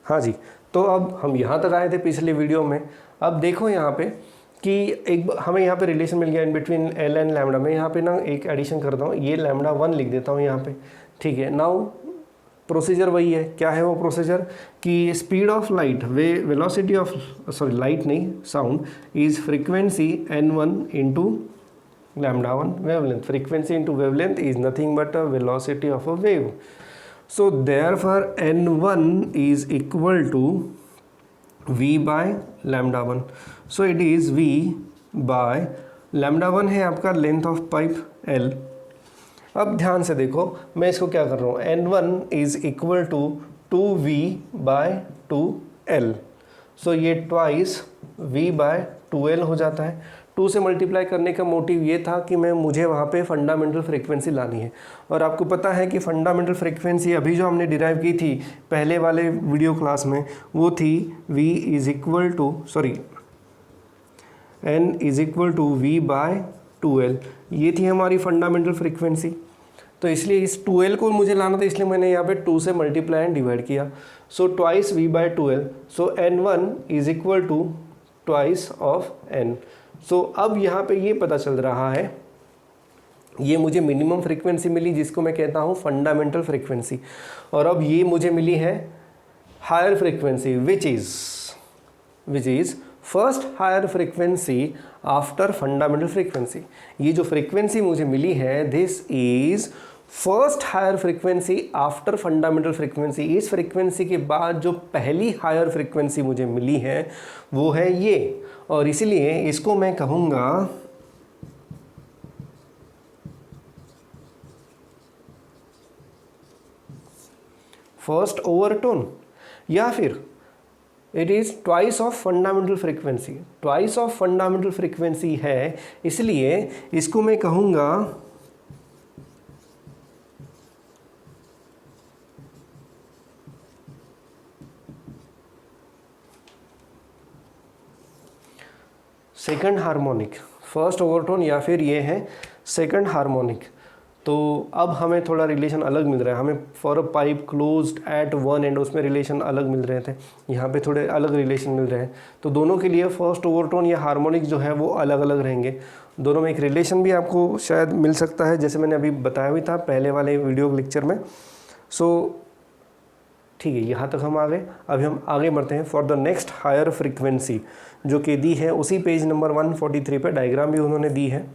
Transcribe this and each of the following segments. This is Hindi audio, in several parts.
हाँ जी, तो अब हम यहाँ तक आए थे पिछले वीडियो में। अब देखो यहाँ पे कि एक हमें यहाँ पे रिलेशन मिल गया in between L and lambda. मैं यहाँ पे ना एक एडिशन करता हूँ, ये लैम्डा 1 लिख देता हूँ यहाँ पे, ठीक है। नाउ प्रोसीजर वही है, क्या है वो प्रोसीजर कि speed of light, velocity of sorry light नहीं sound is frequency n1 into lambda 1 wavelength. Frequency into wavelength is nothing but a velocity of a wave. So therefore n1 is equal to v by lambda 1. So it is v by lambda 1 है आपका लेंथ ऑफ पाइप l। अब ध्यान से देखो, मैं इसको क्या कर रहा हूँ, n1 is equal to 2v by 2l। सो ये ट्वाइस v by 2l हो जाता है। 2 से मल्टीप्लाई करने का मोटिव ये था कि मुझे वहाँ पे फंडामेंटल फ्रीक्वेंसी लानी है। और आपको पता है कि फंडामेंटल फ्रीक्वेंसी अभी जो हमने डिराइव की थी पहले वाले वीडियो क्लास में, वो थी v is equal to n is equal to v by 2l। ये थी हमारी फंडामेंटल फ्रीक्वेंसी। तो इसलिए इस 2l को मुझे लाना था, इसलिए मैंने यहाँ पे 2 से मल्टीप्लाई एंड डिवाइड किया। So twice v by 2l। So n1 is equal to twice of n। So अब यहाँ पे ये पता चल रहा है, ये मुझे मिनिमम फ्रीक्वेंसी मिली जिसको मैं कहता हूँ फंडामेंटल फ्रीक्वेंसी। और अब ये मुझे मिली है higher frequency which is first higher frequency after fundamental frequency. ये जो फ्रीक्वेंसी मुझे मिली है this is first higher frequency after fundamental frequency. इस फ्रीक्वेंसी के बाद जो पहली हायर फ्रीक्वेंसी मुझे मिली है वो है ये, और इसीलिए इसको मैं कहूँगा फर्स्ट ओवरटोन, या फिर it is twice of fundamental frequency. Twice of fundamental frequency है, इसलिए इसको मैं कहूँगा सेकंड हार्मोनिक, फर्स्ट ओवरटोन या फिर ये है सेकंड हार्मोनिक। तो अब हमें थोड़ा रिलेशन अलग मिल रहा है। हमें for a pipe closed at one and उसमें रिलेशन अलग मिल रहे थे, यहाँ पे थोड़े अलग रिलेशन मिल रहे हैं। तो दोनों के लिए फर्स्ट ओवरटोन या हार्मोनिक जो है वो अलग अलग रहेंगे। दोनों में एक रिलेशन भी आपको शायद मिल सकता है, जैसे मैंने अभी बताया भी था पहले वाले वीडियो लेक्चर में। सो ठीक है, यहाँ तक हम आ गए। अभी हम आगे बढ़ते हैं for the next higher frequency, जो कि दी है उसी पेज नंबर 143 पे, डायग्राम भी उन्होंने दी है।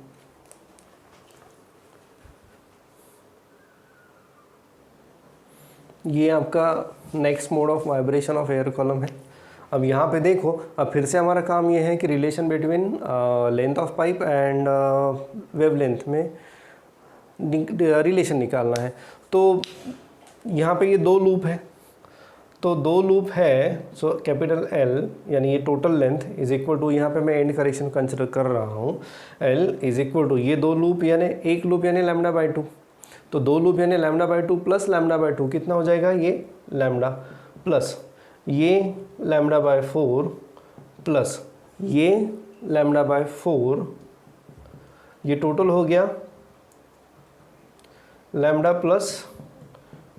ये आपका next mode of vibration of air column है। अब यहाँ पे देखो, अब फिर से हमारा काम ये है कि relation between length of pipe and wavelength में रिलेशन निकालना है। तो यहाँ पे ये 2 लूप है, तो 2 लूप है। सो कैपिटल L यानी ये total length is equal to, यहाँ पे मैं एंड करेक्शन कंसिडर कर रहा हूँ, L इज इक्वल टू ये 2 लूप यानी एक लूप यानी लैम्डा बाई 2। तो 2 लूप यानी lambda by 2 plus lambda by 2 कितना हो जाएगा, ये लैम्डा प्लस ये लैम्डा बाई 4 प्लस ये लैम्डा बाई 4, ये टोटल हो गया लैम्डा प्लस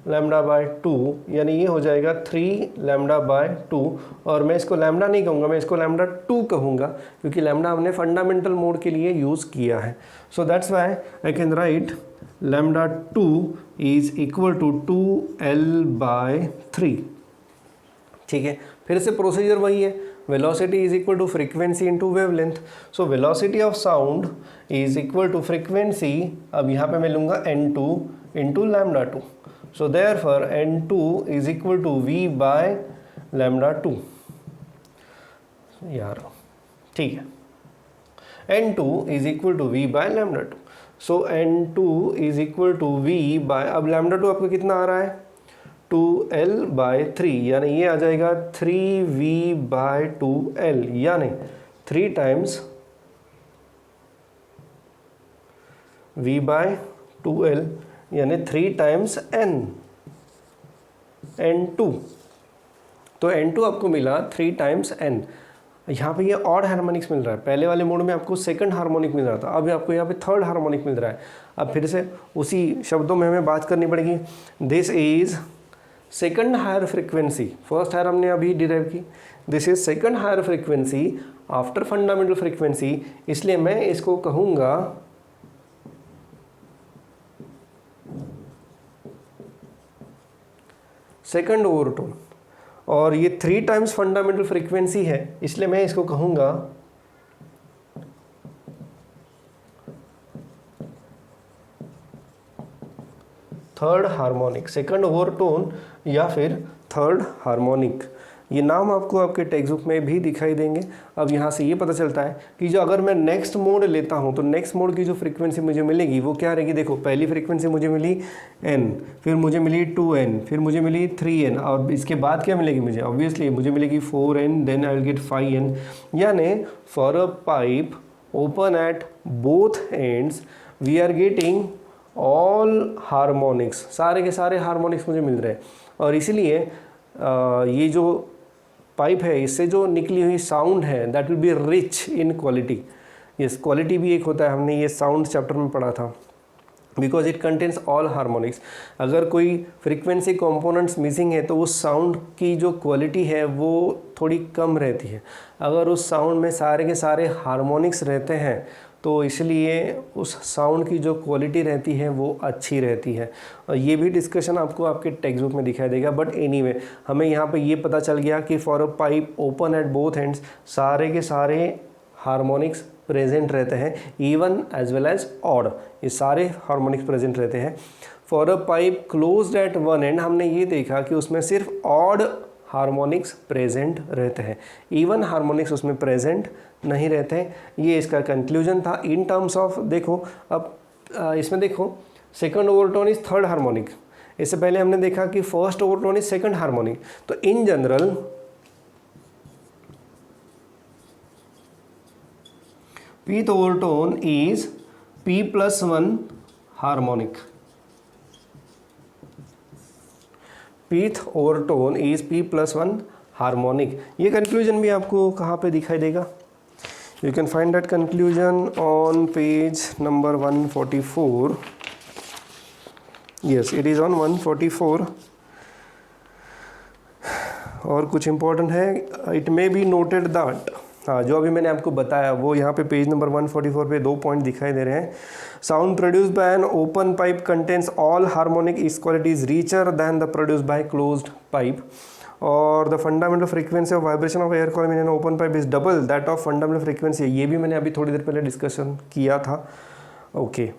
लैम्डा बाय 2, यानी ये हो जाएगा 3 लैम्डा बाय 2। और मैं इसको लैम्डा नहीं कहूँगा, मैं इसको लैम्डा 2 कहूँगा, क्योंकि लैम्डा हमने फंडामेंटल मोड के लिए यूज़ किया है। So that's why I can write lambda 2 is equal to 2L by 3। ठीक है, फिर से प्रोसीजर वही है, velocity is equal to frequency into wavelength. So velocity of sound is equal to frequency, अब यहाँ पे मैं लूँगा n2 into lambda 2। So therefore n2 is equal to v by lambda 2 यार, ठीक है, n2 is equal to v by lambda 2। So n2 is equal to v by, अब lambda 2 आपको कितना आ रहा है, 2L by 3, यानी ये आ जाएगा 3v by 2L, यानी 3 टाइम्स v by 2L यानी 3 टाइम्स n2। तो n2 आपको मिला 3 टाइम्स n। यहाँ पे ये ऑड हार्मोनिक्स मिल रहा है, पहले वाले मोड में आपको सेकंड हार्मोनिक मिल रहा था, अब आपको यहाँ पे थर्ड हार्मोनिक मिल रहा है। अब फिर से उसी शब्दों में हमें बात करनी पड़ेगी। This is second higher frequency, first higher हमने अभी डिराइव की, this is second higher frequency after fundamental frequency, इसलिए मैं इसको कहूँगा सेकंड ओवरटोन। और ये 3 टाइम्स फंडामेंटल फ्रीक्वेंसी है, इसलिए मैं इसको कहूँगा थर्ड हार्मोनिक, सेकंड ओवरटोन या फिर थर्ड हार्मोनिक। ये नाम आपको आपके टेक्स्ट बुक में भी दिखाई देंगे। अब यहाँ से ये पता चलता है कि जो अगर मैं नेक्स्ट मोड लेता हूँ तो नेक्स्ट मोड की जो फ्रीक्वेंसी मुझे मिलेगी वो क्या रहेगी। देखो पहली फ्रीक्वेंसी मुझे मिली n, फिर मुझे मिली 2n, फिर मुझे मिली 3n, और इसके बाद क्या मिलेगी मुझे, ऑब्वियसली मुझे मिलेगी 4n, then I will get 5n। यानी for a pipe open at both ends we are getting all harmonics, सारे के सारे हार्मोनिक्स मुझे मिल रहे हैं। और इसीलिए ये जो पाइप है इससे जो निकली हुई साउंड है that will be rich in quality. Yes, quality भी एक होता है, हमने ये साउंड चैप्टर में पढ़ा था, because it contains all harmonics. अगर कोई फ्रीक्वेंसी कंपोनेंट्स मिसिंग है तो उस साउंड की जो क्वालिटी है वो थोड़ी कम रहती है। अगर उस साउंड में सारे के सारे हार्मोनिक्स रहते हैं तो इसलिए उस साउंड की जो क्वालिटी रहती है वो अच्छी रहती है। और ये भी डिस्कशन आपको आपके टेक्स्ट बुक में दिखाई देगा। बट एनीवे हमें यहाँ पे ये पता चल गया कि for a pipe open at both ends सारे के सारे हार्मोनिक्स प्रेजेंट रहते हैं, even as well as odd, ये सारे हार्मोनिक्स प्रेजेंट रहते हैं। For a pipe closed at one end हमने ये देखा कि उसमें सिर्फ ऑड हार्मोनिक्स प्रेजेंट रहते हैं, इवन हार्मोनिक्स उसमें प्रेजेंट नहीं रहते हैं। ये इसका कंक्लूजन था इन टर्म्स ऑफ, देखो अब इसमें देखो second overtone is third harmonic, इससे पहले हमने देखा कि first overtone is second harmonic. तो in general pth overtone is p+1 harmonic, pth overtone is p+1 harmonic. ये कंक्लूजन भी आपको कहाँ पे दिखाई देगा, you can find that conclusion on page number 144। Yes, it is on 144। और कुछ इंपॉर्टेंट है, it may be noted that, हाँ जो अभी मैंने आपको बताया वो यहाँ पे पेज नंबर 144 पे 2 पॉइंट दिखाई दे रहे हैं। Sound produced by an open pipe contains all harmonic its quality is richer than the produced by closed pipe, और the fundamental frequency of vibration of air column in an open pipe is double that of fundamental frequency. ये भी मैंने अभी थोड़ी देर पहले डिस्कशन किया था। ओके,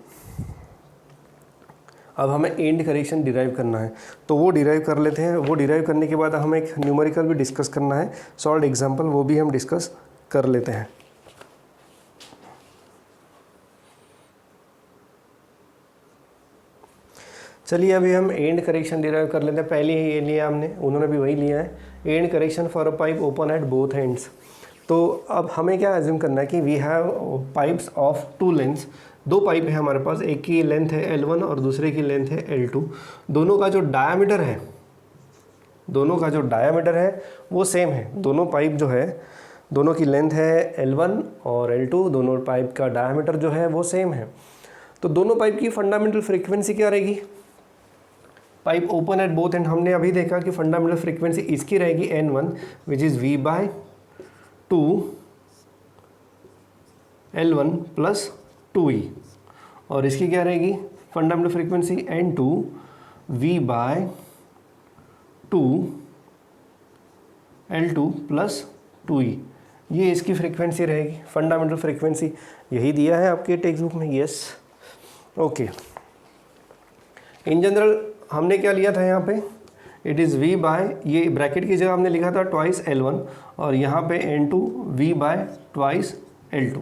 अब हमें एंड करेक्शन डिराइव करना है तो वो डिराइव कर लेते हैं। वो डिराइव करने के बाद हमें एक न्यूमेरिकल भी डिस्कस करना है, सॉल्व एग्जाम्पल, वो भी हम डिस्कस कर लेते हैं। चलिए अभी हम एंड करेक्शन डिराइव कर लेते हैं। पहले ही ये लिया हमने, उन्होंने भी वही लिया है, end correction for a pipe open at both ends. तो अब हमें क्या एज्यूम करना है कि we have pipes of 2 lengths, 2 pipe है हमारे पास, एक की लेंथ है L1 और दूसरे की लेंथ है L2। दोनों का जो डायामीटर है, दोनों का जो डायामीटर है वो सेम है। दोनों पाइप जो है, दोनों की लेंथ है L1 और L2, दोनों पाइप का डायामीटर जो है वो सेम है। तो दोनों पाइप की फंडामेंटल फ्रीक्वेंसी क्या रहेगी, pipe open at both and हमने अभी देखा कि फंडामेंटल फ्रीक्वेंसी इसकी रहेगी N1 which is V/2 L1 + 2E, और इसकी क्या रहेगी fundamental frequency N2 V/2 L2 + 2E। ये इसकी फ्रीक्वेंसी रहेगी, फंडामेंटल फ्रीक्वेंसी यही दिया है आपके टेक्स्ट बुक में। Yes, okay. इन जनरल हमने क्या लिया था यहाँ पे, इट इज़ ये ब्रैकेट की जगह हमने लिखा था ट्वाइस L1 और यहाँ पे N2 V/2 L2।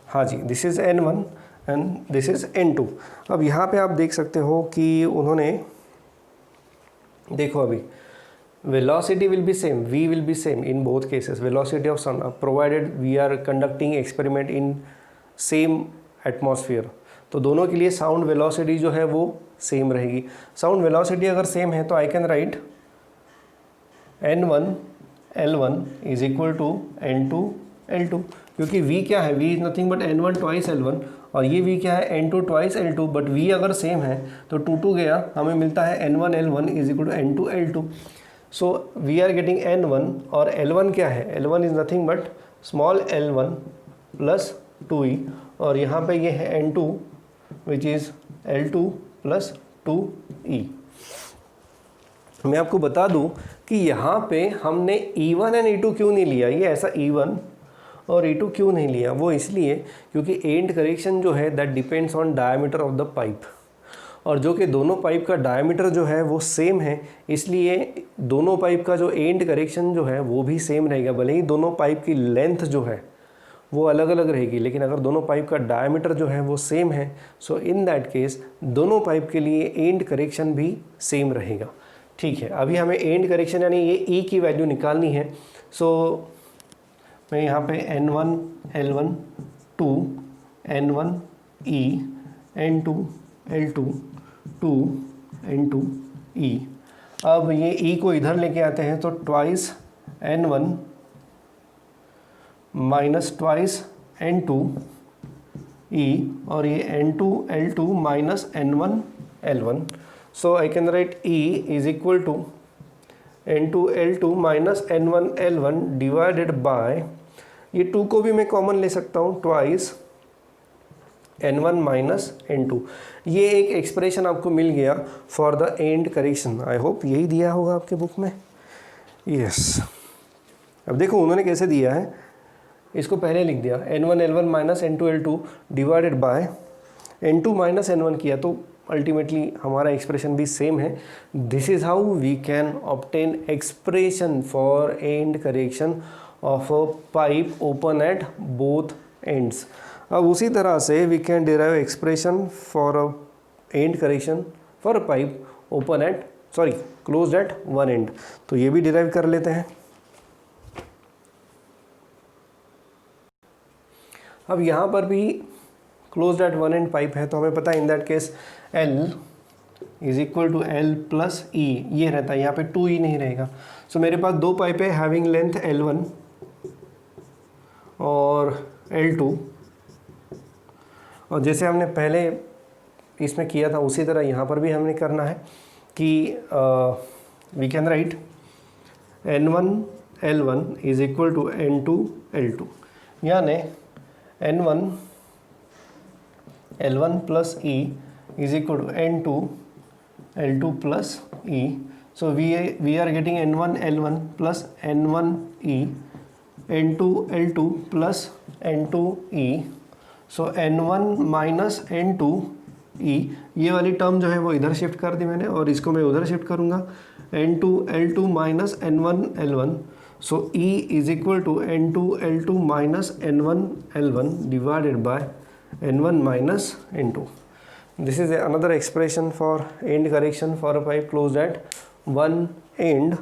हाँ जी, this is N1 and this is N2। अब यहाँ पे आप देख सकते हो कि उन्होंने, देखो अभी velocity will be same, v will be same in both cases, velocity of sound, provided we are conducting experiment in same atmosphere। तो दोनों के लिए साउंड वेलोसिटी जो है वो सेम रहेगी। साउंड वेलोसिटी अगर सेम है तो I can write N1 L1 is equal to N2 L2, क्योंकि v क्या है, v is nothing but N1 twice L1 और ये v क्या है n2 twice L2, but v अगर सेम है तो 2 गया, हमें मिलता है n1 L1 is equal to n2 L2। So we are getting n1 और L1 क्या है, L1 is nothing but small l1 plus 2e, और यहाँ पे ये है n2 which is L2 plus 2e। मैं आपको बता दूं कि यहाँ पे हमने E1 एंड E2 क्यों नहीं लिया, ये ऐसा E1 और E2 क्यों नहीं लिया, वो इसलिए क्योंकि एंड करेक्शन जो है that depends on diameter of the pipe, और जो कि दोनों पाइप का डायमीटर जो है वो सेम है, इसलिए दोनों पाइप का जो एंड करेक्शन जो है वो भी सेम रहेगा। भले ही दोनों पाइप की लेंथ जो है वो अलग अलग रहेगी, लेकिन अगर दोनों पाइप का डायमीटर जो है वो सेम है, सो इन दैट केस दोनों पाइप के लिए एंड करेक्शन भी सेम रहेगा। ठीक है, अभी हमें एंड करेक्शन यानी ये ई की वैल्यू निकालनी है। सो मैं यहाँ पे n1 L1 2 n1 E n2 L2 2 n2 E। अब ये E को इधर लेके आते हैं तो twice n1 minus twice n2 E, और ये n2 L2 minus n1 L1। So I can write E is equal to n2 L2 minus n1 L1 divided by, ये 2 को भी मैं कॉमन ले सकता हूँ, ट्वाइस n1 माइनस n2। ये एक एक्सप्रेशन आपको मिल गया for the end correction. I hope यही दिया होगा आपके बुक में। यस, अब देखो उन्होंने कैसे दिया है, इसको पहले लिख दिया n1 L1 minus n2 L2 divided by n2 minus n1 किया, तो अल्टीमेटली हमारा एक्सप्रेशन भी सेम है। This is how we can obtain expression for end correction of a pipe open at both ends. अब उसी तरह से we can derive expression for a end correction for a pipe open at closed at one end, तो ये भी डिराइव कर लेते हैं। अब यहाँ पर भी closed at one end pipe है, तो हमें पता है in that case L is equal to L plus E, ये रहता है, यहाँ पे 2E नहीं रहेगा। सो मेरे पास दो पाइप है हैविंग लेंथ L1 और L2, और जैसे हमने पहले इसमें किया था उसी तरह यहाँ पर भी हमने करना है कि we can write N1 L1 is equal to N2 L2, यानी N1 L1 plus E is equal to n2 L2 plus E. So we are getting n1 L1 plus n1 E, n2 L2 plus n2 E. So n1 minus n2 E, ये वाली टर्म जो है वो इधर शिफ्ट कर दी मैंने, और इसको मैं उधर शिफ्ट करूँगा n2 L2 minus n1 L1। So E is equal to n2 L2 minus n1 L1 divided by n1 minus n2। This is another expression for end correction for a pipe closed at one end।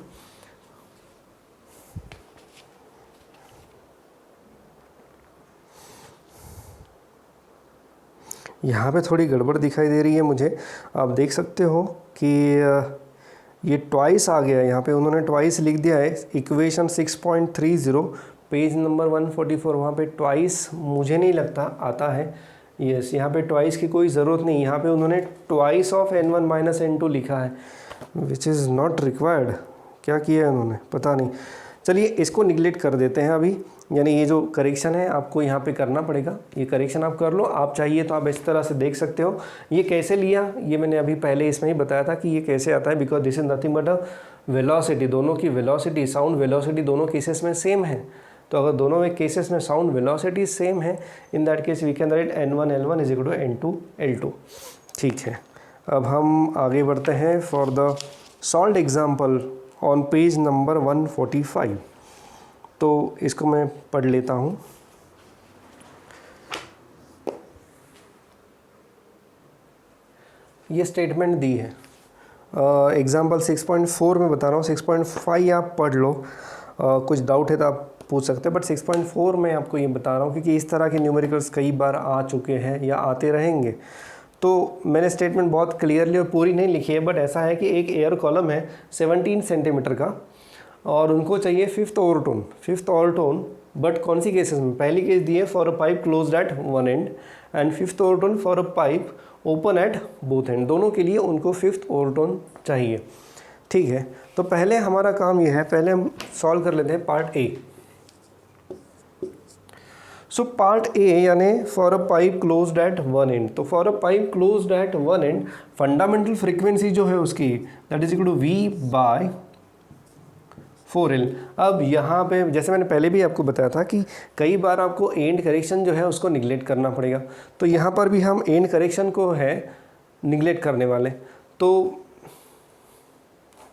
यहाँ पे थोड़ी गड़बड़ दिखाई दे रही है मुझे, आप देख सकते हो कि ये ट्वाइस आ गया, यहाँ पे उन्होंने ट्वाइस लिख दिया है। इक्वेशन 6.30 पेज नंबर 144, वहाँ पे ट्वाइस मुझे नहीं लगता आता है। यस, यहाँ पे ट्वाइस की कोई ज़रूरत नहीं, यहाँ पे उन्होंने twice of n1 minus n2 लिखा है, विच इज़ नॉट रिक्वायर्ड। क्या किया है उन्होंने पता नहीं। चलिए इसको निगलेक्ट कर देते हैं अभी, यानी ये जो करेक्शन है आपको यहाँ पे करना पड़ेगा, ये करेक्शन आप कर लो। आप चाहिए तो आप इस तरह से देख सकते हो। ये कैसे लिया ये मैंने अभी पहले इसमें ही बताया था कि ये कैसे आता है, because this is nothing but a velocity. दोनों की वेलोसिटी, साउंड वेलोसिटी दोनों केसेस में सेम है, तो अगर दोनों में केसेस में साउंड वेलोसिटी सेम है, in that case we can write n1 L1 is equal to n2 L2। ठीक है, अब हम आगे बढ़ते हैं for the solved example on page number 145। तो इसको मैं पढ़ लेता हूँ। ये स्टेटमेंट दी है, एग्जाम्पल 6.4 में बता रहा हूँ, 6.5 आप पढ़ लो, कुछ डाउट है तो आप पूछ सकते हैं, बट 6.4 में आपको ये बता रहा हूँ क्योंकि इस तरह के न्यूमेरिकल्स कई बार आ चुके हैं या आते रहेंगे। तो मैंने स्टेटमेंट बहुत क्लियरली और पूरी नहीं लिखी है, बट ऐसा है कि एक एयर कॉलम है 17 सेंटीमीटर का, और उनको चाहिए फिफ्थ ओवरटोन। बट कौन सी केसेस में? पहली केस दी है for a pipe closed at one and and fifth overtone for a pipe open at both and. दोनों के लिए उनको फिफ्थ ओवरटोन चाहिए। ठीक है, तो पहले हमारा काम ये है, पहले हम सॉल्व कर लेते हैं part A. So part A यानी for a pipe closed at one end, तो for a pipe closed at one end fundamental frequency जो है उसकी that is equal to V by 4L। अब यहाँ पे जैसे मैंने पहले भी आपको बताया था कि कई बार आपको एंड करेक्शन जो है उसको निगलेक्ट करना पड़ेगा, तो यहाँ पर भी हम एंड करेक्शन को है निगलेक्ट करने वाले। तो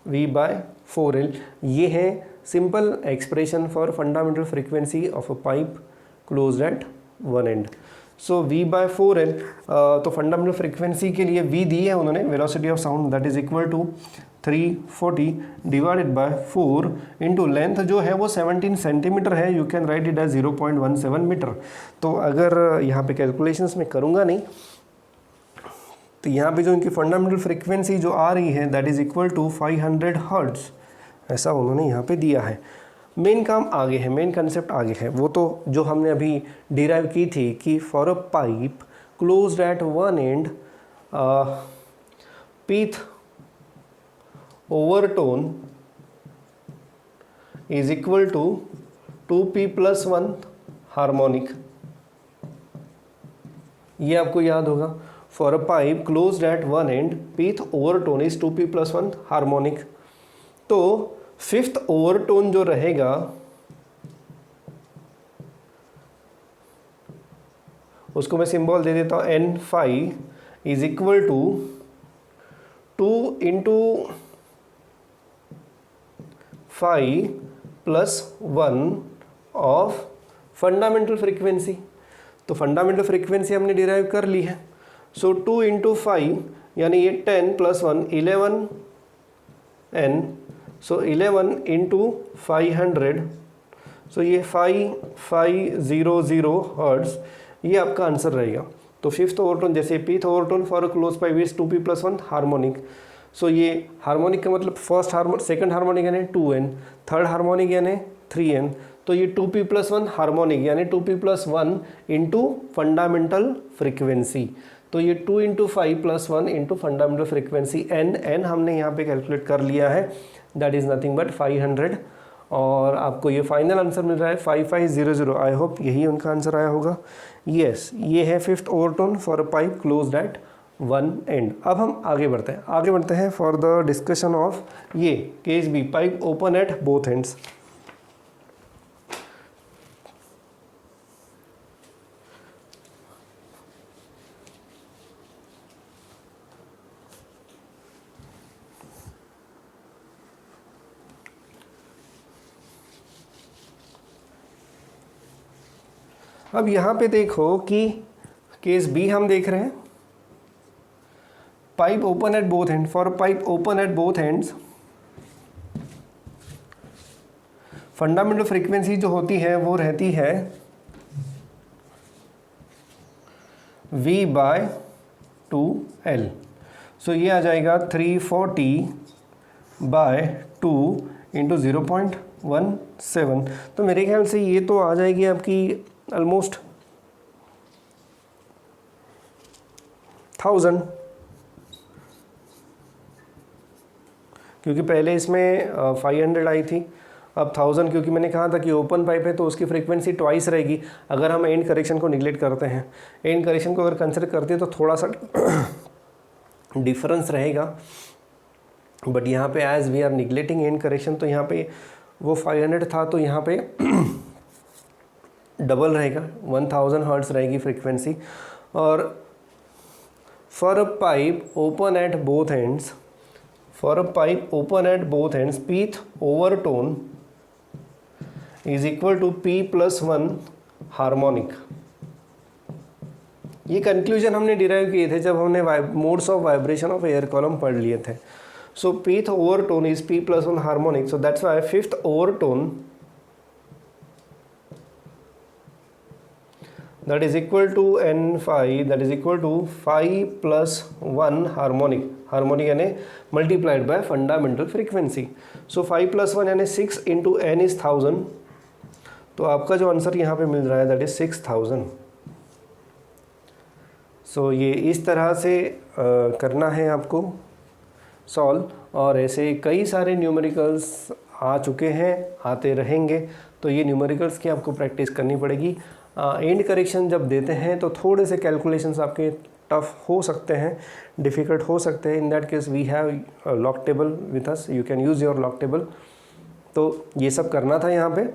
V बाय 4L ये है simple expression for fundamental frequency of a pipe closed at one end. So V by 4L, तो फंडामेंटल फ्रीक्वेंसी के लिए V दी है उन्होंने, velocity of sound that is equal to 340 divided by 4 into length जो है वो 17 सेंटीमीटर है, you can write it as 0.17 metre. तो अगर यहाँ पे कैलकुलेशंस में करूँगा नहीं, तो यहाँ पे जो इनकी फंडामेंटल फ्रीक्वेंसी जो आ रही है that is equal to 500 hertz, ऐसा उन्होंने यहाँ पे दिया है। मेन काम आगे है, मेन कंसेप्ट आगे है, वो तो जो हमने अभी डिराइव की थी कि for a pipe closed at one end pth overtone is equal to 2p+1 harmonic. ये आपको याद होगा, for a pipe closed at one end pth overtone is 2p+1 harmonic. तो फिफ्थ ओवरटोन जो रहेगा उसको मैं सिंबल दे देता हूं n phi is equal to 2 into phi plus 1 of fundamental frequency. तो फंडामेंटल फ्रीक्वेंसी हमने डिराइव कर ली है। सो 2 इंटू 5 यानी ये 10 प्लस 1 11n, सो 11 इंटू 500, सो ये 5500 हर्ट्ज, ये आपका आंसर रहेगा। तो फिफ्थ ओवरटोन जैसे pth overtone for a close pipe is 2p+1 harmonic. So ये हार्मोनिक का मतलब फर्स्ट हार्मोनिक, सेकंड हार्मोनिक यानी 2n, थर्ड हार्मोनिक यानी 3n, तो ये 2p+1 हार्मोनिक यानी 2p+1 इंटू फंडामेंटल फ्रीक्वेंसी। तो ये 2 into 5+1 into fundamental frequency n हमने यहाँ पे कैलकुलेट कर लिया है, दैट इज़ नथिंग बट 500, और आपको ये फाइनल आंसर मिल रहा है 5500। आई होप यही उनका आंसर आया होगा। यस, ये है fifth overtone for a pipe closed at one end. अब हम आगे बढ़ते हैं फॉर द डिस्कशन ऑफ ये case B, pipe open at both ends. अब यहाँ पे देखो कि केस बी हम देख रहे हैं, pipe open at both and, for pipe open at both ends fundamental frequency जो होती है वो रहती है V बाय 2L। सो ये आ जाएगा 340 बाय 2 इंटू 0.17। तो मेरे ख्याल से ये तो आ जाएगी आपकी ऑलमोस्ट 1000, क्योंकि पहले इसमें 500 आई थी, अब 1000, क्योंकि मैंने कहा था कि ओपन पाइप है तो उसकी फ्रीक्वेंसी ट्वाइस रहेगी अगर हम एंड करेक्शन को निगलेक्ट करते हैं। एंड करेक्शन को अगर कंसिडर करते हैं तो थोड़ा सा डिफरेंस रहेगा, बट यहाँ पे as we are neglecting end correction, तो यहाँ पे वो 500 था तो यहाँ पे डबल रहेगा, 1000 हर्ट्ज रहेगी फ्रीक्वेंसी। और for a pipe open at both ends, for a pipe open at both ends pth overtone is equal to p+1 harmonic. ये कंक्लूजन हमने डिराइव किए थे जब हमने modes of vibration of air column पढ़ लिए थे। So pth overtone is p+1 harmonic, so that's why fifth overtone that is equal to n phi, that is equal to phi plus 1 harmonic. Harmonic यानी multiplied by fundamental frequency. So 5 + 1 यानी 6 × n इज 1000, तो आपका जो आंसर यहाँ पे मिल रहा है दैट इज 6000। सो ये इस तरह से करना है आपको सॉल्व, और ऐसे कई सारे न्यूमेरिकल्स आ चुके हैं, आते रहेंगे, तो ये न्यूमेरिकल्स की आपको प्रैक्टिस करनी पड़ेगी। एंड करेक्शन जब देते हैं तो थोड़े से कैलकुलेशंस आपके टफ हो सकते हैं, डिफ़िकल्ट हो सकते हैं। In that case we have log table with us, you can use your log table. तो ये सब करना था यहाँ पे।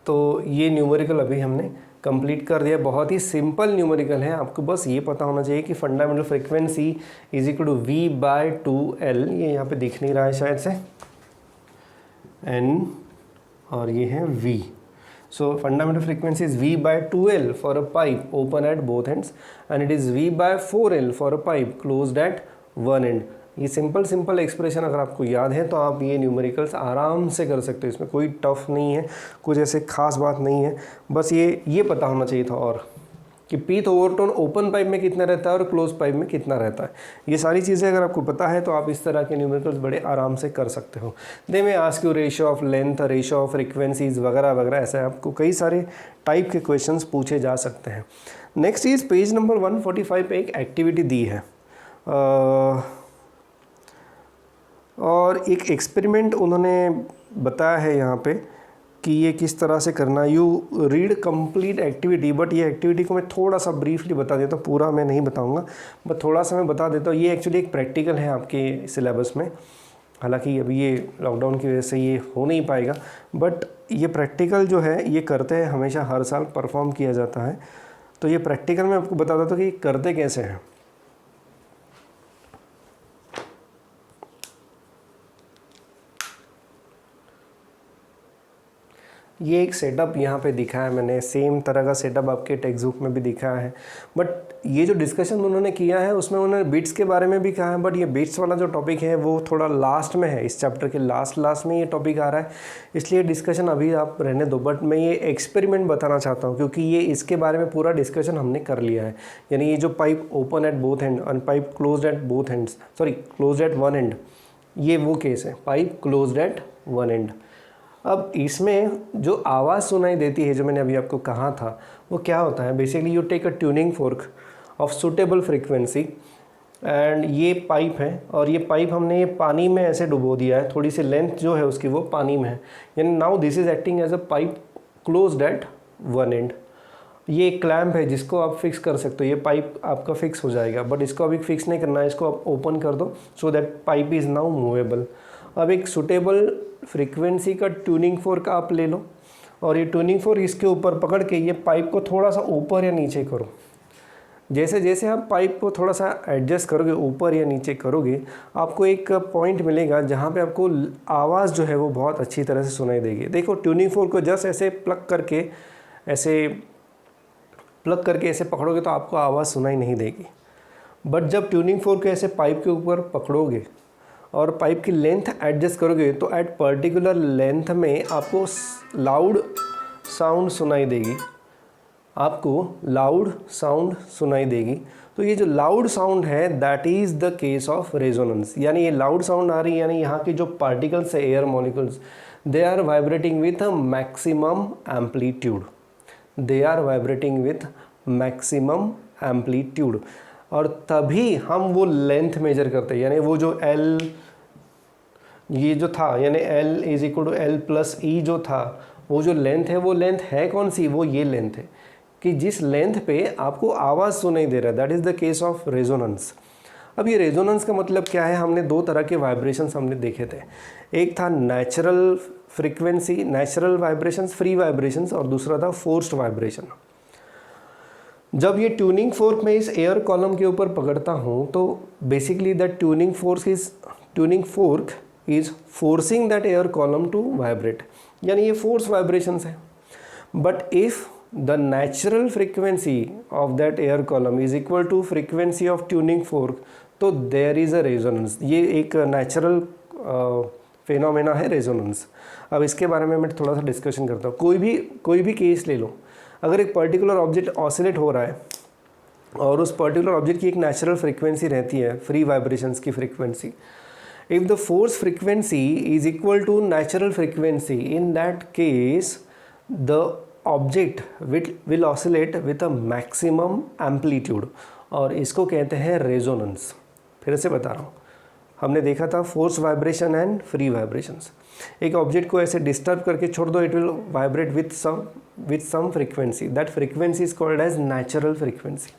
तो ये न्यूमेरिकल अभी हमने कंप्लीट कर दिया। बहुत ही सिंपल न्यूमेरिकल है, आपको बस ये पता होना चाहिए कि fundamental frequency is equal to V/2L, ये यहाँ पे दिख नहीं रहा है शायद से, N और ये है V। So fundamental frequency is V/2L for a pipe open at both ends and it is V/4L for a pipe closed at one end। ये सिंपल एक्सप्रेशन अगर आपको याद है तो आप ये न्यूमेरिकल्स आराम से कर सकते हो, इसमें कोई टफ नहीं है, कुछ ऐसे खास बात नहीं है, बस ये पता होना चाहिए था और कि पीथ ओवरटोन ओपन पाइप में कितना रहता है और क्लोज पाइप में कितना रहता है। ये सारी चीज़ें अगर आपको पता है तो आप इस तरह के न्यूमेरिकल्स बड़े आराम से कर सकते हो। दे में ask you ratio of length, ratio of frequencies वगैरह वगैरह, ऐसे आपको कई सारे टाइप के क्वेश्चंस पूछे जा सकते हैं। नेक्स्ट इज पेज नंबर 145 पे एक एक्टिविटी दी है और एक एक्सपेरिमेंट उन्होंने बताया है यहाँ पे कि ये किस तरह से करना। You read complete activity, but ये एक्टिविटी को मैं थोड़ा सा ब्रीफली बता देता हूँ, पूरा मैं नहीं बताऊँगा, बट थोड़ा सा मैं बता देता हूँ। ये एक्चुअली एक प्रैक्टिकल है आपके सिलेबस में, हालांकि अभी ये लॉकडाउन की वजह से ये हो नहीं पाएगा, बट ये प्रैक्टिकल जो है ये करते हैं हमेशा, हर साल परफॉर्म किया जाता है। तो ये प्रैक्टिकल मैं आपको बता देता हूँ कि करते कैसे हैं। ये एक सेटअप यहाँ पे दिखाया है मैंने, सेम तरह का सेटअप आपके टेक्स्ट बुक में भी दिखाया है, बट ये जो डिस्कशन उन्होंने किया है उसमें उन्होंने बिट्स के बारे में भी कहा है, बट ये बिट्स वाला जो टॉपिक है वो थोड़ा लास्ट में है, इस चैप्टर के लास्ट में ये टॉपिक आ रहा है, इसलिए डिस्कशन अभी आप रहने दो। बट मैं ये एक्सपेरिमेंट बताना चाहता हूँ क्योंकि ये इसके बारे में पूरा डिस्कशन हमने कर लिया है। यानी ये जो pipe open at both end और pipe close at both ends, sorry close at one end, ये वो केस है, pipe close at one end. अब इसमें जो आवाज़ सुनाई देती है, जो मैंने अभी आपको कहा था, वो क्या होता है, basically you take a tuning fork of suitable frequency and ये पाइप है और ये पाइप हमने ये पानी में ऐसे डुबो दिया है, थोड़ी सी लेंथ जो है उसकी वो पानी में है, यानी now this is acting as a pipe closed at one end. ये एक क्लैम्प है जिसको आप फिक्स कर सकते हो, ये पाइप आपका फिक्स हो जाएगा, बट इसको अभी फिक्स नहीं करना है, इसको आप ओपन कर दो so that pipe is now movable. अब एक सुटेबल फ्रीक्वेंसी का ट्यूनिंग फोर्क आप ले लो और ये ट्यूनिंग फोर्क इसके ऊपर पकड़ के ये पाइप को थोड़ा सा ऊपर या नीचे करो। जैसे जैसे आप पाइप को थोड़ा सा एडजस्ट करोगे, ऊपर या नीचे करोगे, आपको एक पॉइंट मिलेगा जहाँ पे आपको आवाज़ जो है वो बहुत अच्छी तरह से सुनाई देगी। देखो ट्यूनिंग फोर्क को जस्ट ऐसे प्लग करके ऐसे पकड़ोगे तो आपको आवाज़ सुनाई नहीं देगी, बट जब ट्यूनिंग फोर्क को ऐसे पाइप के ऊपर पकड़ोगे और पाइप की लेंथ एडजस्ट करोगे तो एट पर्टिकुलर लेंथ में आपको लाउड साउंड सुनाई देगी, तो ये जो लाउड साउंड है that is the case of resonance. यानी ये लाउड साउंड आ रही है, यानी यहाँ के जो पार्टिकल्स है, air molecules, they are vibrating with a maximum amplitude, और तभी हम वो लेंथ मेजर करते हैं। यानी वो जो L ये जो था, यानी L is equal to L+E जो था, वो जो लेंथ है, वो लेंथ है कौन सी, वो ये लेंथ है कि जिस लेंथ पे आपको आवाज़ सुनाई दे रहा है, that is the case of resonance. अब ये रेजोनेंस का मतलब क्या है, हमने दो तरह के वाइब्रेशंस हमने देखे थे, एक था natural frequency, natural vibrations, free vibrations, और दूसरा था फोर्स्ड वाइब्रेशन। जब ये ट्यूनिंग फोर्क में इस एयर कॉलम के ऊपर पकड़ता हूँ तो basically that tuning fork is forcing that air column to vibrate, यानी ये फोर्स वाइब्रेशंस है। But if the natural frequency of that air column is equal to frequency of tuning fork, तो देयर इज़ अ रेजोनेंस। ये एक नेचुरल फिनोमेना है रेजोनेंस। अब इसके बारे में मैं थोड़ा सा डिस्कशन करता हूँ। कोई भी केस ले लो, अगर एक पर्टिकुलर ऑब्जेक्ट ऑसिलेट हो रहा है और उस पर्टिकुलर ऑब्जेक्ट की एक नेचुरल फ्रीक्वेंसी रहती है, फ्री वाइब्रेशंस की frequency. If the force frequency is equal to natural frequency, in that case the object will oscillate with a maximum amplitude, और इसको कहते हैं रेजोनेंस. फिर से बता रहा हूँ, हमने देखा था force vibration and free vibrations. एक ऑब्जेक्ट को ऐसे डिस्टर्ब करके छोड़ दो, it will vibrate with some frequency, that frequency is called as natural frequency.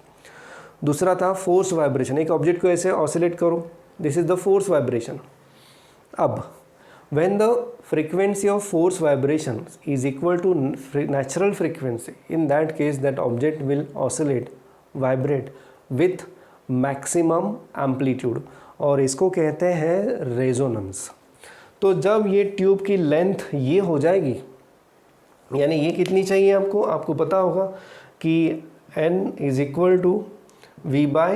दूसरा था फोर्स वाइब्रेशन, एक ऑब्जेक्ट को ऐसे ऑसिलेट करो, this is the force vibration. अब when the frequency of force vibration is equal to natural frequency, in that case that object will oscillate, vibrate with maximum amplitude, और इसको कहते हैं रेजोनेंस. तो जब ये ट्यूब की लेंथ ये हो जाएगी, यानी ये कितनी चाहिए आपको पता होगा कि n is equal to v by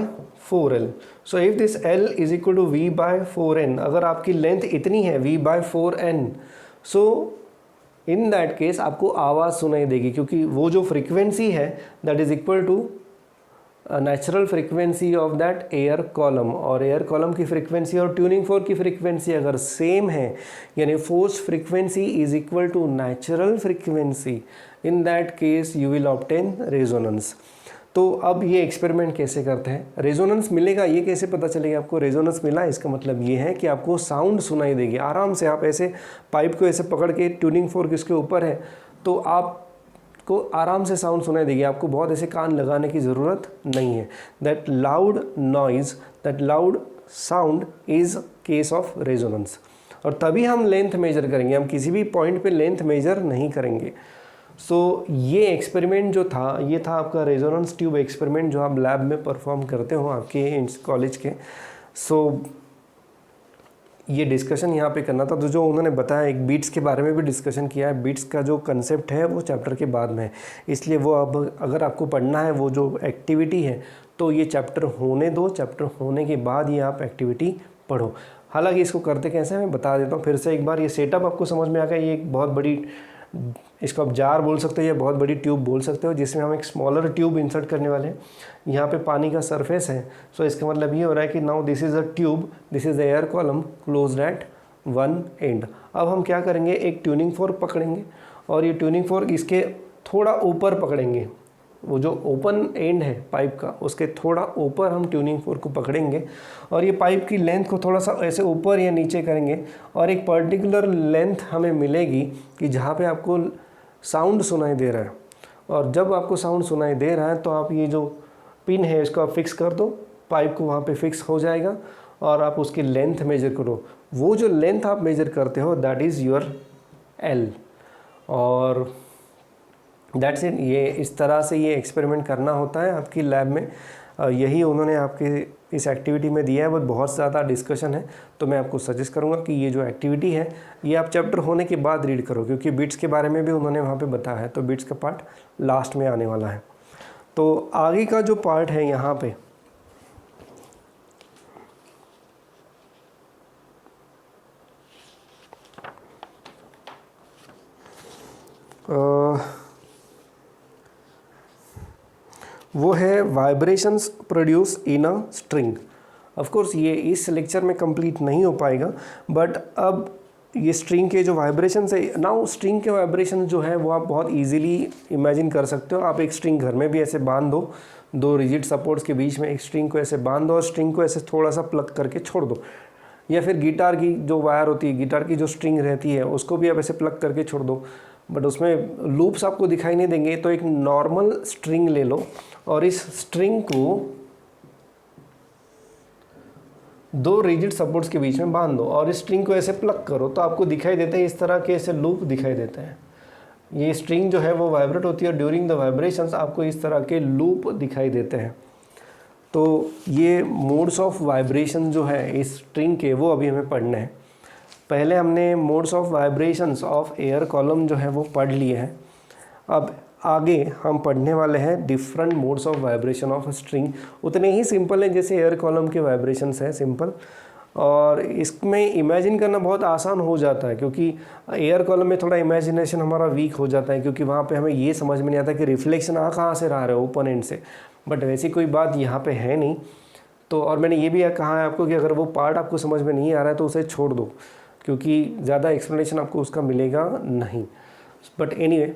4l. So if this l is equal to v by 4n, अगर आपकी लेंथ इतनी है v by 4n, so in that case आपको आवाज़ सुनाई देगी, क्योंकि वो जो फ्रीक्वेंसी है that is equal to natural frequency of that air column. और एयर कॉलम की फ्रीक्वेंसी और ट्यूनिंग फोर्क की फ्रीक्वेंसी अगर सेम है, यानी force frequency is equal to natural frequency, in that case you will obtain resonance. तो अब ये एक्सपेरिमेंट कैसे करते हैं, रेजोनेंस मिलेगा ये कैसे पता चलेगा आपको. रेजोनेंस मिला, इसका मतलब ये है कि आपको साउंड सुनाई देगी आराम से. आप ऐसे पाइप को ऐसे पकड़ के, ट्यूनिंग फोर्क इसके ऊपर है, तो आपको आराम से साउंड सुनाई देगी, आपको बहुत ऐसे कान लगाने की ज़रूरत नहीं है. That loud noise, that loud sound is case of resonance. और तभी हम लेंथ मेजर करेंगे, हम किसी भी पॉइंट पे लेंथ मेजर नहीं करेंगे. सो ये एक्सपेरिमेंट जो था, ये था आपका रेजोनेंस ट्यूब एक्सपेरिमेंट, जो आप लैब में परफॉर्म करते हो आपके कॉलेज के. सो ये डिस्कशन यहाँ पे करना था. तो जो उन्होंने बताया, एक बीट्स के बारे में भी डिस्कशन किया है. बीट्स का जो कंसेप्ट है वो चैप्टर के बाद में है, इसलिए वो अब अगर आपको पढ़ना है वो जो एक्टिविटी है, तो ये चैप्टर होने दो, चैप्टर होने के बाद ये आप एक्टिविटी पढ़ो. हालांकि इसको करते कैसे मैं बता देता हूँ फिर से एक बार. ये सेटअप आपको समझ में आ गया. ये एक बहुत बड़ी, इसको आप जार बोल सकते हो या बहुत बड़ी ट्यूब बोल सकते हो, जिसमें हम एक स्मॉलर ट्यूब इंसर्ट करने वाले हैं. यहाँ पे पानी का सरफेस है. सो इसका मतलब ये हो रहा है कि now this is a tube, this is the air column closed at one end. अब हम क्या करेंगे, एक ट्यूनिंग फोर्क पकड़ेंगे, और ये ट्यूनिंग फोर्क इसके थोड़ा ऊपर पकड़ेंगे. वो जो ओपन एंड है पाइप का, उसके थोड़ा ऊपर हम ट्यूनिंग फोर्क को पकड़ेंगे, और ये पाइप की लेंथ को थोड़ा सा ऐसे ऊपर या नीचे करेंगे, और एक पर्टिकुलर लेंथ हमें मिलेगी कि जहाँ पे आपको साउंड सुनाई दे रहा है. और जब आपको साउंड सुनाई दे रहा है तो आप ये जो पिन है इसको आप फिक्स कर दो, पाइप को वहाँ पे फिक्स हो जाएगा, और आप उसकी लेंथ मेजर करो. वो जो लेंथ आप मेजर करते हो दैट इज़ योर L. और दैट्स इट. ये इस तरह से ये एक्सपेरिमेंट करना होता है आपकी लैब में. यही उन्होंने आपके इस एक्टिविटी में दिया है. बट बहुत ज़्यादा डिस्कशन है, तो मैं आपको सजेस्ट करूँगा कि ये जो एक्टिविटी है ये आप चैप्टर होने के बाद रीड करो, क्योंकि बिट्स के बारे में भी उन्होंने वहाँ पे बताया है. तो बिट्स का पार्ट लास्ट में आने वाला है. तो आगे का जो पार्ट है यहाँ पे, वो है vibrations produce in a string. Of course ये इस लेक्चर में कंप्लीट नहीं हो पाएगा, बट अब ये स्ट्रिंग के जो वाइब्रेशंस है, नाउ स्ट्रिंग के वाइब्रेशन जो है वो आप बहुत इजीली इमेजिन कर सकते हो. आप एक स्ट्रिंग घर में भी ऐसे बांध दो, दो रिजिड सपोर्ट्स के बीच में एक स्ट्रिंग को ऐसे बांध दो, और स्ट्रिंग को ऐसे थोड़ा सा प्लग करके छोड़ दो. या फिर गिटार की जो वायर होती है, गिटार की जो स्ट्रिंग रहती है, उसको भी आप ऐसे प्लग करके छोड़ दो, बट उसमें लूप्स आपको दिखाई नहीं देंगे. तो एक नॉर्मल स्ट्रिंग ले लो, और इस स्ट्रिंग को दो रिजिड सपोर्ट्स के बीच में बांध दो, और इस स्ट्रिंग को ऐसे प्लग करो, तो आपको दिखाई देते हैं इस तरह के ऐसे लूप दिखाई देते हैं. ये स्ट्रिंग जो है वो वाइब्रेट होती है, और ड्यूरिंग द वाइब्रेशंस आपको इस तरह के लूप दिखाई देते हैं. तो ये मोड्स ऑफ वाइब्रेशन जो है इस स्ट्रिंग के, वो अभी हमें पढ़ने हैं. पहले हमने modes of vibrations of air column जो है वो पढ़ लिए हैं. अब आगे हम पढ़ने वाले हैं different modes of vibration of string. उतने ही सिंपल हैं जैसे एयर कॉलम के वाइब्रेशंस हैं, सिंपल. और इसमें इमेजिन करना बहुत आसान हो जाता है, क्योंकि एयर कॉलम में थोड़ा इमेजिनेशन हमारा वीक हो जाता है, क्योंकि वहाँ पे हमें ये समझ में नहीं आता कि रिफ्लेक्शन कहाँ से रहा है ओपन एंड से. बट वैसी कोई बात यहाँ पे है नहीं। तो और मैंने ये भी कहा है आपको कि अगर वो पार्ट आपको समझ में नहीं आ रहा है तो उसे छोड़ दो, क्योंकि ज़्यादा एक्सप्लेनेशन आपको उसका मिलेगा नहीं। बट एनीवे,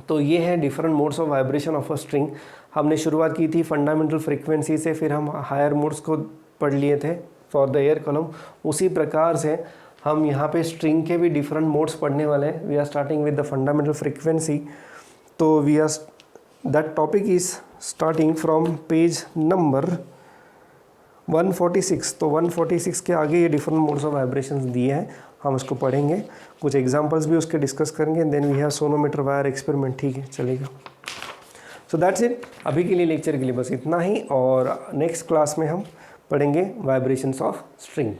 तो ये है different modes of vibration of a string. हमने शुरुआत की थी फंडामेंटल फ्रीक्वेंसी से, फिर हम हायर मोड्स को पढ़ लिए थे फॉर द एयर कॉलम। उसी प्रकार से हम यहाँ पे स्ट्रिंग के भी डिफरेंट मोड्स पढ़ने वाले हैं। We are starting with the fundamental frequency. तो we are that topic is starting from page number 146। तो 146 के आगे ये डिफरेंट मोड्स ऑफ वाइब्रेशंस दिए हैं, हम उसको पढ़ेंगे, कुछ एग्जांपल्स भी उसके डिस्कस करेंगे। Then we have sonometer wire experiment. ठीक है, चलेगा। सो दैट्स इट, अभी के लिए लेक्चर के लिए बस इतना ही, और नेक्स्ट क्लास में हम पढ़ेंगे वाइब्रेशंस ऑफ स्ट्रिंग।